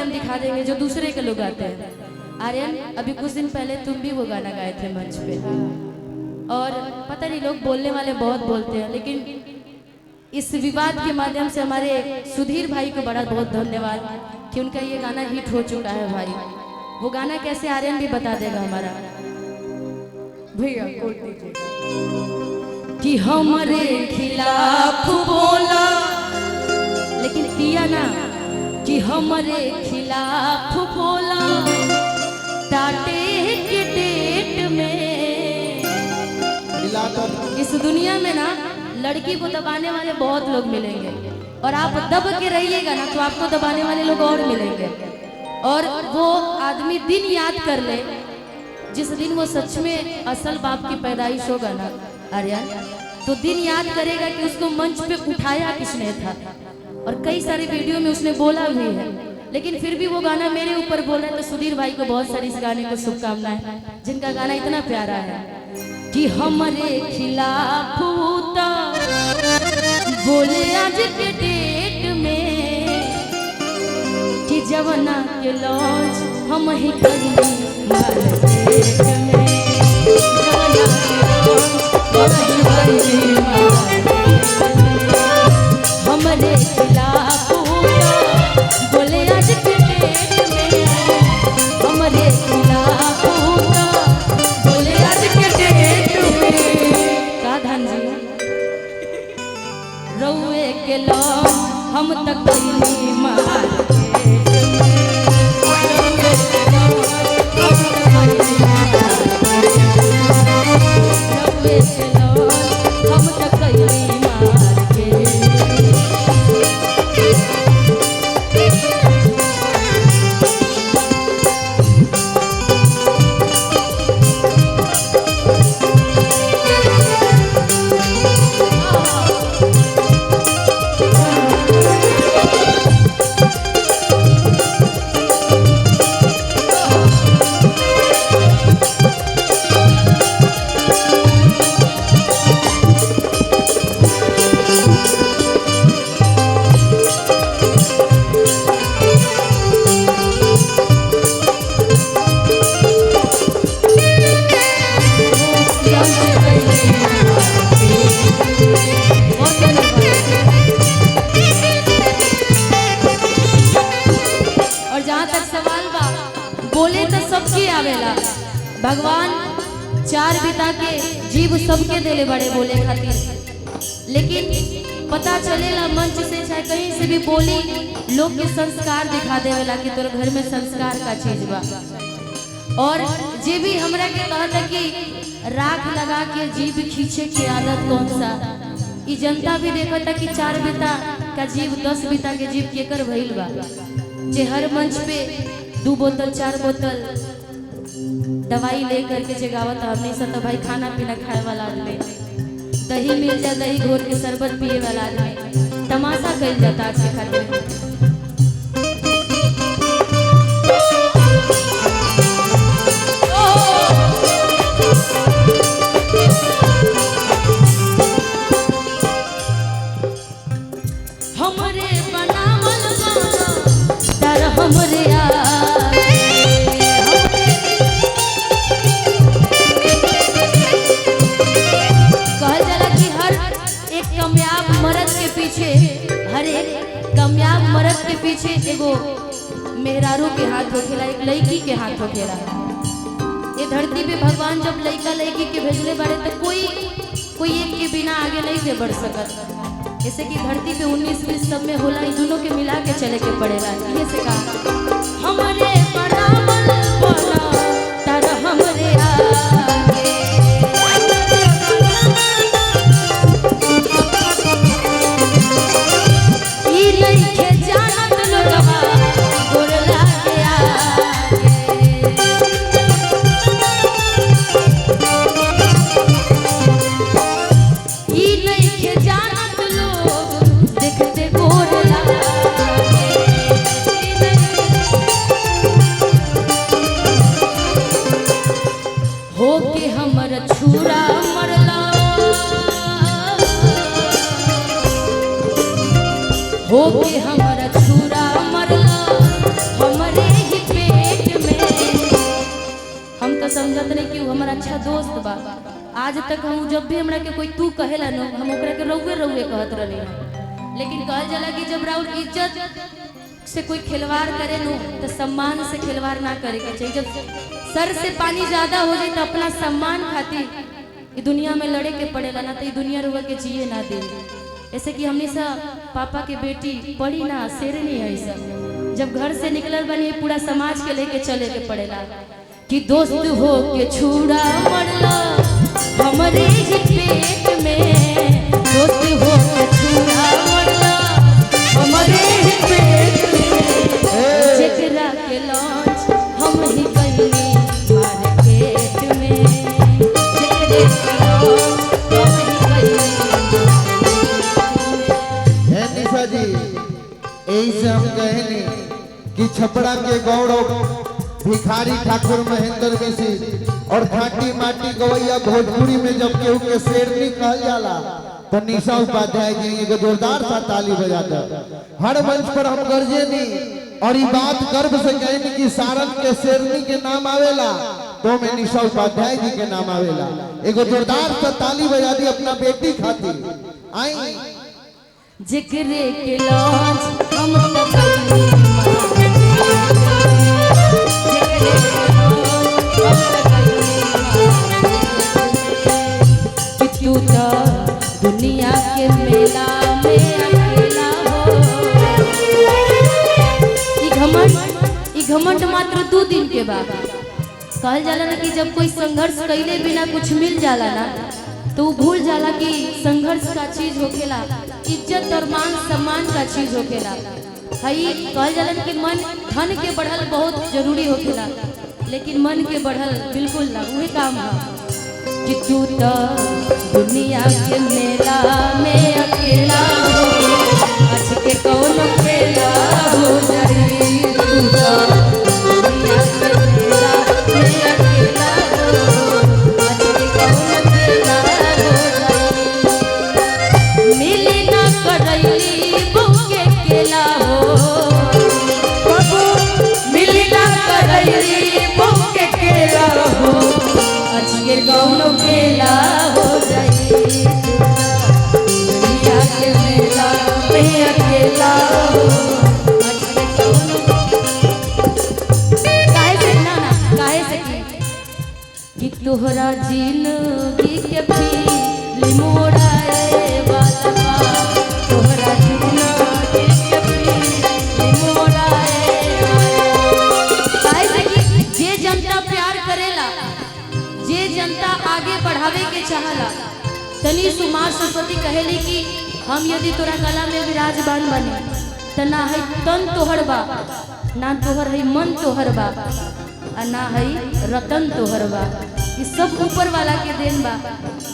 हम दिखा देंगे जो दूसरे के लोग गाते हैं। आर्यन, अभी कुछ दिन पहले तुम भी वो गाना गाए थे मंच पे, और पता नहीं लोग बोलने वाले बहुत बोलते हैं, लेकिन इस विवाद के माध्यम से हमारे सुधीर भाई को बड़ा बहुत धन्यवाद कि उनका ये गाना हिट हो चुका है भाई। वो गाना कैसे आर्यन भी बता देगा हमारा भैया कि हमारे खिलाफ बोला, लेकिन किया ना कि हमारे खिलाफ बोला टाटे के डेट में। इस दुनिया में ना लड़की को दबाने वाले बहुत लोग मिलेंगे, और आप दब के रहिएगा ना तो आपको दबाने वाले लोग और मिलेंगे। और वो आदमी दिन याद कर ले जिस दिन वो सच में असल बाप की पैदाइश होगा ना आर्यन, तो दिन याद करेगा कि उसको मंच पे उठाया किसने था। और कई सारे वीडियो में उसने बोला भी है, लेकिन फिर भी वो गाना मेरे ऊपर बोल रहा है। तो सुधीर भाई को बहुत सारी इस गाने को शुभकामनाएं, जिनका गाना इतना प्यारा है कि हमारे खिलाफ बोले आज के डेट में कि जवाना के लॉन्च हम ही करेंगे मार्केट में, जवाना के लॉन्च हम ही करेंगे मार्केट में। हमारे खिलाफ बोले आज के डेट में, हमारे खिलाफ बोले आज के डेट में। का धान जी रउए के लॉन्च हम तक करेंगे मार्केट आवेला। भगवान चार बिता के जीव सबके देले बड़े बोले खातिर, लेकिन पता चलेला मंच से चाहे कहीं से भी बोली लोग के संस्कार दिखा देवेला कि तोर घर में संस्कार का चीज बा। और जे भी हमरा के कहता कि राख लगा के जीव खींचे की आदत कौन सा, ई जनता भी देखता कि चार बिता का जीव 10 बिता के जीव केकर भइल बा। जे हर मंच पे 2 बोतल 4 बोतल दवाई ले करके जगावत हमने सब तो भाई खाना पीना खाए वाला आदमी, दही मिल जा दही घोर के शरबत पिए वाला आदमी, तमाशा कल जाता आज के खातिर। हमरे बनावल गाना तर हमरे कामयाब मर्द के पीछे एगो मेहरारू के हाथ होखेला, एक लड़की के हाथ होखेला। ये धरती पे भगवान जब लड़का लड़की के भेजले बारे तो कोई एक के बिना आगे नहीं के बढ़ सकत। जैसे कि धरती पे 19-20 सब में होला, इन दोनों के मिला के चले के पड़ेगा। ये से कहा हमारे बनावल वाला तारा हमरे आगे, ई लइके जानत लोगवा गोरला के आगे, ई लइके जानत लोग देखते गोरला हो के हमर छुरा मरला, हो के हमर छुरा मरला, हमर हमारा अच्छा दोस्त बा। आज तक हम जब भी हमरा के कोई तू कहेला नो हम ओकरा के रउए रउए कहत रहनी। लेकिन कहल जाला कि जब राउर इज्जत से कोई खिलवाड़ करे नो तो सम्मान से खिलवाड़ ना करे के चाहिए। जब सर से पानी ज्यादा हो जाए तो अपना सम्मान खातिर ये दुनिया में लड़े के पड़ेला ना तो ये दुनिया रुआ के जिए ना दे। ऐसे कि हमने सा पापा के बेटी पढ़ी ना शेरनी है सब। जब घर से निकलल बनी पूरा समाज के लेके चले के पड़ेला कि दोस्त हो के छुड़ा मरला हमारे ही पेट में। दोस्त हो के छुड़ा मरला हमारे ही पेट में। जेकरा के लॉन्च हम ही कइनी मार्केट में। जेकरे के लॉन्च हम ही कइनी। निशा जी यही से हम कहनी कि छपरा के गौरव भिखारी ठाकुर महेंद्र मिश्र और खाटी माटी गवैया भोजपुरी में जब केहू के शेरनी कहल जाला तो निशा उपाध्याय जी एगो जोरदार सा ताली बजाता। हर मंच पर हम गर्जे नहीं और ये बात गर्व से कहनी कि सारन के शेरनी के नाम आवेला तो में निशा उपाध्याय जी के नाम आवेला। एगो जोरदार सा ताली बजा दी अपना बेटी खातिर। आई जिक्रे के लॉन्च हम तक तू तो दुनिया के मेला में अकेला हो। ई घमंड मात्र 2 दिन के बाद कहल जाला ना कि जब कोई संघर्ष कैले बिना कुछ मिल जाला ना तो वो भूल जाला कि संघर्ष का चीज होखेला इज्जत और मान सम्मान का चीज होखेला। हई कहल जाला कि मन धन के बढ़ल बहुत जरूरी होखेला लेकिन मन के बढ़ल बिल्कुल ना वही काम है कि तू तो दुनिया के मेला में अकेला हो। आज के कौन खेला हो जाई। तू तो दुनिया के मेला में अकेला हो। आज के कौन खेला हो जाई। मिली ना करैली बुके केला हो। बाबू मिली ना करैली बुके केला हो। आज के कौन खेला हो जाई। दुनिया के मेला में अकेला हो। आज के कौन काहे से ना काहे से कि तोहरा जिंदगी के फील मोड़ाए वाला बा। तोहरा जिंदगी के फील मोड़ाए काहे से कि जे जनता प्यार करेला जे जनता आगे बढ़ावे के चाहला तनी सुमार सरस्वती कहेली कि हम यदि तोरा गला में विराजमान बने त ना है तन तोहर बा ना तोहर है मन तोहर बा आ ना है रतन तोहर बा। ये सब ऊपर वाला के देन बा।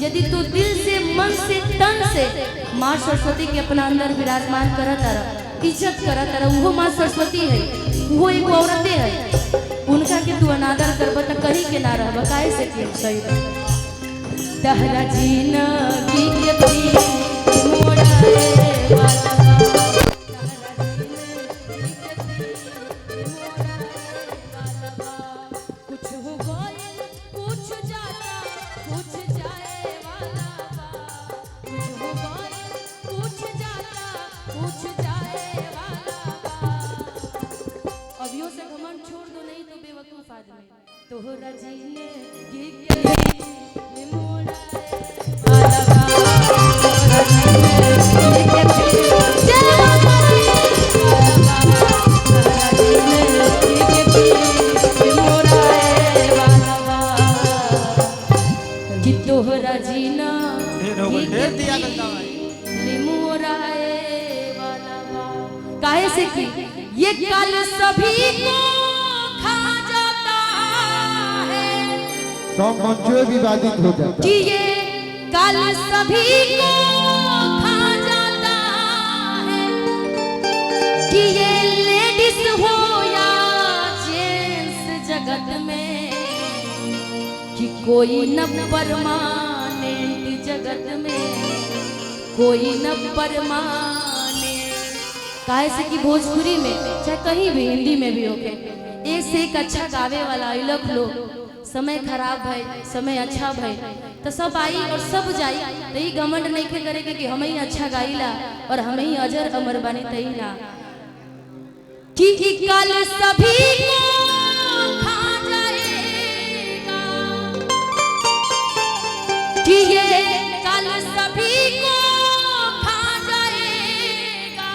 यदि तू दिल से मन से तन से माँ सरस्वती के अपना अंदर विराजमान करत रह इज्जत करत रह वो माँ सरस्वती है वो एक औरतें है उनका के तू अनादर करब त कहीं के ना रहब काहे से कि सही तहरा जिंदगी के फील मोड़ाए वाला कुछ हो गइल कुछ जाता कुछ जाए वाला बा। कुछ हो गइल कुछ जाता कुछ जाए वाला बा। अभियो से घमंड छोड़ दो नहीं तो बेवकूफ आदमी। तोहरा जिंदगी के फील मोड़ाए वाला बा। तोहरा जिंदगी के फील जय माता दी वाला बा। तोहरा जिंदगी के फील मोड़ाए वाला बा। कि तोहरा जिंदगी के फील मोड़ाए वाला बा। काहे से कि ये कल सभी को खा जाता है। तो मंचो विवादित हो जाता कि ये कल सभी को खा जाता है। कि ये लेडीज हो या जेंट्स जगत में कि कोई न परमानेंट जगत में कोई न परमानेंट। काहे से कि भोजपुरी में चाहे कहीं भी हिंदी में भी होके एक से एक अच्छा गावे वाला लोग समय खराब भई समय अच्छा भई तो सब आई और सब जाई, तो ई घमंड नहीं के करे कि हम ही अच्छा गाइला और हम ही अजर अमर बने तई ना कि कल सभी को खा जाएगा, कि ये कल सभी को खा जाएगा,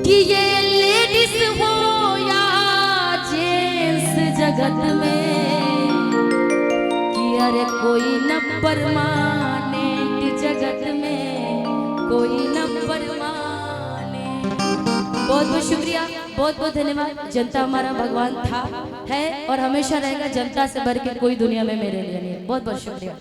कि ये लेडीज हो या जेंट्स जगत में, कि अरे कोई न परमानेंट जगत में, कोई न परमानेंट। बहुत बहुत शुक्रिया, बहुत बहुत धन्यवाद। जनता हमारा भगवान था, है और हमेशा रहेगा। जनता से बढ़ के कोई दुनिया में मेरे लिए नहीं है। बहुत बहुत शुक्रिया।